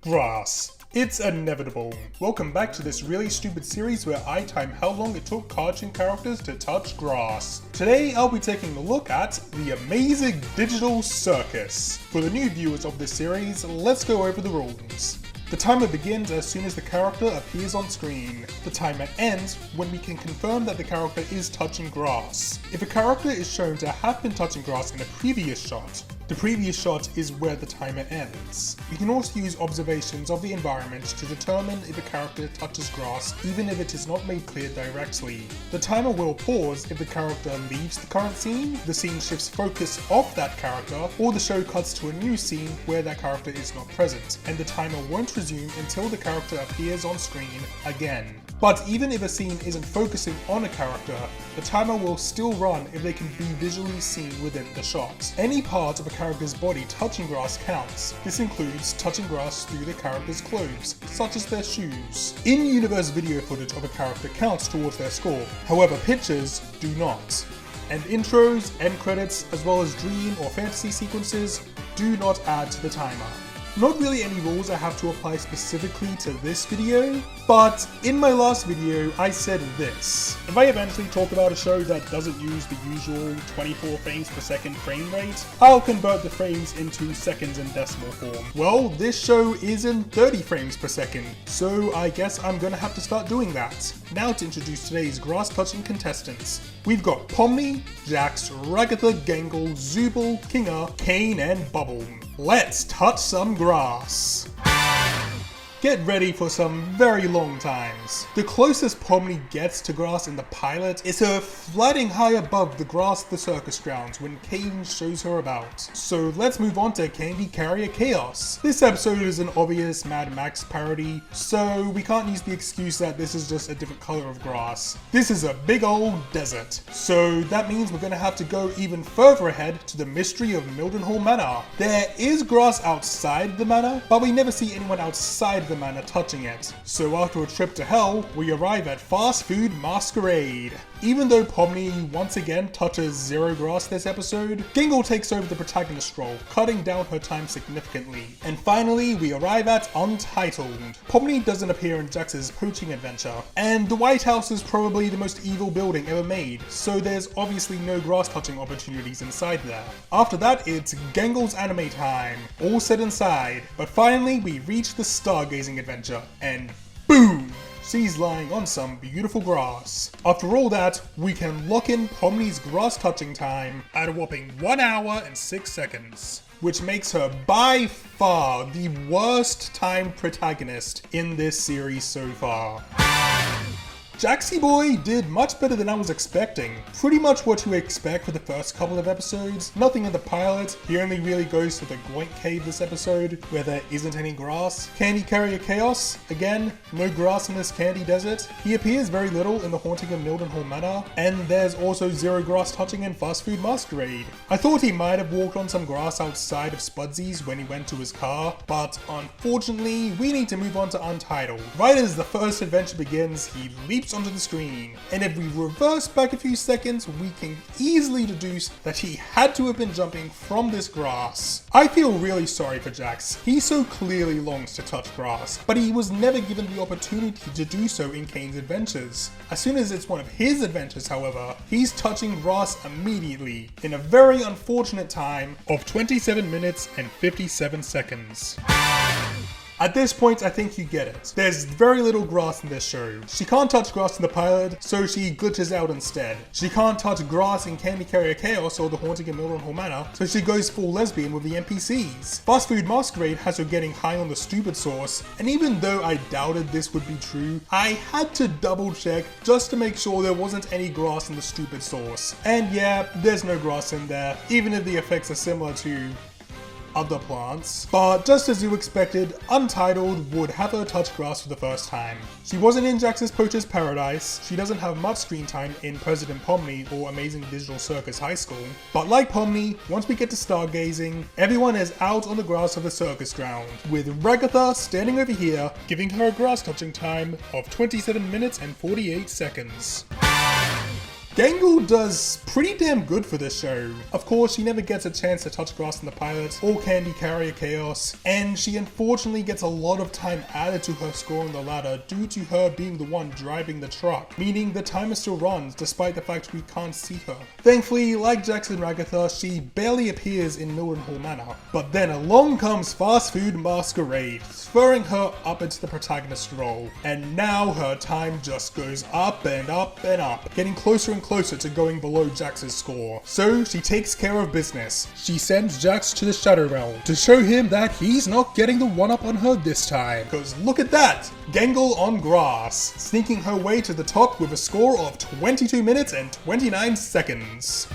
Grass. It's inevitable. Welcome back to this really stupid series where I time how long it took cartoon characters to touch grass. Today I'll be taking a look at the amazing digital circus. For the new viewers of this series, let's go over the rules. The timer begins as soon as the character appears on screen. The timer ends when we can confirm that the character is touching grass. If a character is shown to have been touching grass in a previous shot, the previous shot is where the timer ends. We can also use observations of the environment to determine if a character touches grass even if it is not made clear directly. The timer will pause if the character leaves the current scene, the scene shifts focus off that character, or the show cuts to a new scene where that character is not present, and the timer won't resume until the character appears on screen again. But even if a scene isn't focusing on a character, the timer will still run if they can be visually seen within the shot. Any part of a character's body touching grass counts. This includes touching grass through the character's clothes, such as their shoes. In-universe video footage of a character counts towards their score, however pictures do not. And intros, end credits, as well as dream or fantasy sequences do not add to the timer. Not really any rules I have to apply specifically to this video, but in my last video I said this. If I eventually talk about a show that doesn't use the usual 24 frames per second frame rate, I'll convert the frames into seconds in decimal form. Well, this show is in 30 frames per second, so I guess I'm gonna have to start doing that. Now to introduce today's grass-touching contestants. We've got Pomni, Jax, Ragatha, Gangle, Zubul, Kinga, Kane, and Bubble. Let's touch some grass. Get ready for some very long times. The closest Pomni gets to grass in the pilot is her flying high above the grass of the circus grounds when Kane shows her about. So let's move on to Candy Carrier Chaos. This episode is an obvious Mad Max parody, so we can't use the excuse that this is just a different color of grass. This is a big old desert, so that means we're gonna have to go even further ahead to the mystery of Mildenhall Manor. There is grass outside the manor, but we never see anyone outside the manor touching it. So after a trip to hell, we arrive at Fast Food Masquerade. Even though Pomni once again touches zero grass this episode, Gangle takes over the protagonist role, cutting down her time significantly. And finally, we arrive at Untitled. Pomni doesn't appear in Jax's poaching adventure, and the White House is probably the most evil building ever made, so there's obviously no grass touching opportunities inside there. After that, it's Gangle's anime time, all set inside. But finally, we reach the stargazing adventure, and boom! She's lying on some beautiful grass. After all that, we can lock in Pomni's grass touching time at a whopping 1 hour and 6 seconds, which makes her by far the worst timed protagonist in this series so far. Jaxie Boy did much better than I was expecting. Pretty much what you expect for the first couple of episodes. Nothing in the pilot. He only really goes to the Goink Cave this episode, where there isn't any grass. Candy Carrier Chaos, again, no grass in this candy desert. He appears very little in The Haunting of Mildenhall Manor, and there's also zero grass touching in Fast Food Masquerade. I thought he might have walked on some grass outside of Spudsy's when he went to his car, but unfortunately, we need to move on to Untitled. Right as the first adventure begins, he leaps onto the screen, and if we reverse back a few seconds, we can easily deduce that he had to have been jumping from this grass. I feel really sorry for Jax. He so clearly longs to touch grass, but he was never given the opportunity to do so in Kane's adventures. As soon as it's one of his adventures, however, he's touching grass immediately, in a very unfortunate time of 27 minutes and 57 seconds. At this point, I think you get it. There's very little grass in this show. She can't touch grass in the pilot, so she glitches out instead. She can't touch grass in Candy Carrier Chaos or The Haunting of Mildenhall Manor, so she goes full lesbian with the NPCs. Fast Food Masquerade has her getting high on the stupid sauce, and even though I doubted this would be true, I had to double check just to make sure there wasn't any grass in the stupid sauce. And yeah, there's no grass in there, even if the effects are similar to other plants. But just as you expected, Untitled would have her touch grass for the first time. She wasn't in Jax's Poacher's Paradise, she doesn't have much screen time in President Pomni or Amazing Digital Circus High School, but like Pomni, once we get to stargazing, everyone is out on the grass of the circus ground, with Ragatha standing over here, giving her a grass touching time of 27 minutes and 48 seconds. Gangle does pretty damn good for this show. Of course, she never gets a chance to touch grass in the pilot or Candy Carrier Chaos, and she unfortunately gets a lot of time added to her score on the ladder due to her being the one driving the truck, meaning the timer still runs despite the fact we can't see her. Thankfully, like Jax and Ragatha, she barely appears in Mildenhall Manor, but then along comes Fast Food Masquerade, throwing her up into the protagonist role, and now her time just goes up and up and up, getting closer and closer to going below Jax's score. So she takes care of business. She sends Jax to the Shadow Realm to show him that he's not getting the one-up on her this time, because look at that! Gangle on grass, sneaking her way to the top with a score of 22 minutes and 29 seconds.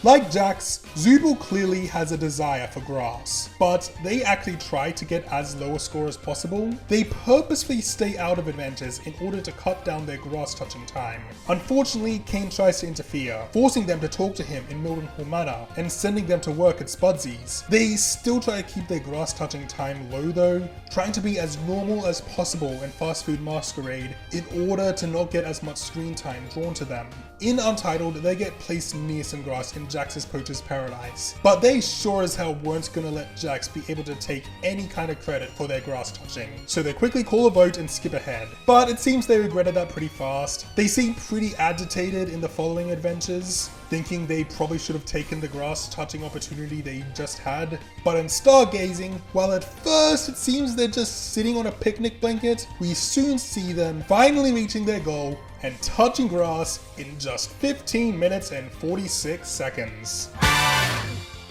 Like Jax, Zooble clearly has a desire for grass, but they actually try to get as low a score as possible. They purposefully stay out of adventures in order to cut down their grass touching time. Unfortunately, Kane tries to interfere, forcing them to talk to him in Mildenhall Manor and sending them to work at Spudsy's. They still try to keep their grass touching time low though, trying to be as normal as possible in Fast Food Masquerade in order to not get as much screen time drawn to them. In Untitled, they get placed near some grass in Jax's Poacher's Paradise, but they sure as hell weren't gonna let Jax be able to take any kind of credit for their grass touching, so they quickly call a vote and skip ahead. But it seems they regretted that pretty fast. They seem pretty agitated in the following adventures, thinking they probably should have taken the grass touching opportunity they just had. But in Stargazing, while at first it seems they're just sitting on a picnic blanket, we soon see them finally reaching their goal and touching grass in just 15 minutes and 46 seconds.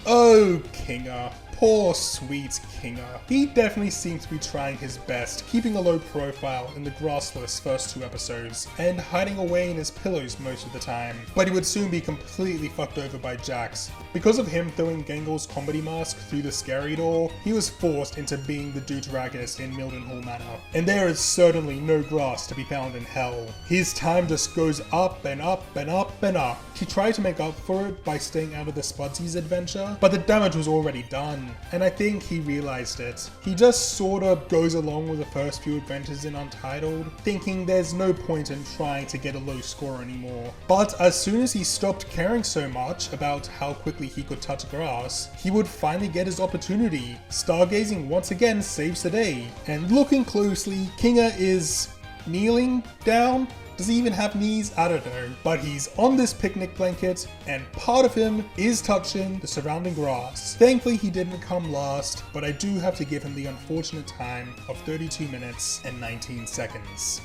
Oh, Kinga. Poor sweet Kinga. He definitely seems to be trying his best, keeping a low profile in the grassless first 2 episodes, and hiding away in his pillows most of the time. But he would soon be completely fucked over by Jax. Because of him throwing Gangle's comedy mask through the scary door, he was forced into being the deuteragonist in Mildenhall Manor. And there is certainly no grass to be found in hell. His time just goes up and up and up and up. He tried to make up for it by staying out of the Spudsy's adventure, but the damage was already done. And I think he realized it. He just sorta goes along with the first few adventures in Untitled, thinking there's no point in trying to get a low score anymore. But as soon as he stopped caring so much about how quickly he could touch grass, he would finally get his opportunity. Stargazing once again saves the day. And looking closely, Kinga is kneeling down? Does he even have knees? I don't know. But he's on this picnic blanket, and part of him is touching the surrounding grass. Thankfully, he didn't come last, but I do have to give him the unfortunate time of 32 minutes and 19 seconds.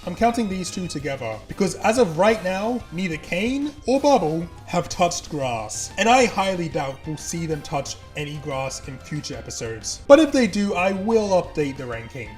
I'm counting these two together, because as of right now, neither Kane or Bubble have touched grass, and I highly doubt we'll see them touch any grass in future episodes. But if they do, I will update the ranking.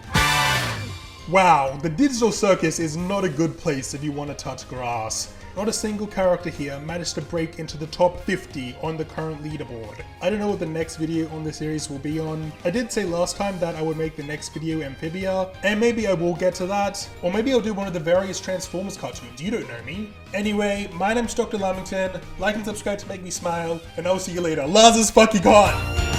Wow, the digital circus is not a good place if you want to touch grass. Not a single character here managed to break into the top 50 on the current leaderboard. I don't know what the next video on the series will be on. I did say last time that I would make the next video Amphibia, and maybe I will get to that. Or maybe I'll do one of the various Transformers cartoons, you don't know me. Anyway, my name's Dr. Lamington, like and subscribe to make me smile, and I'll see you later. Lars is fucking gone!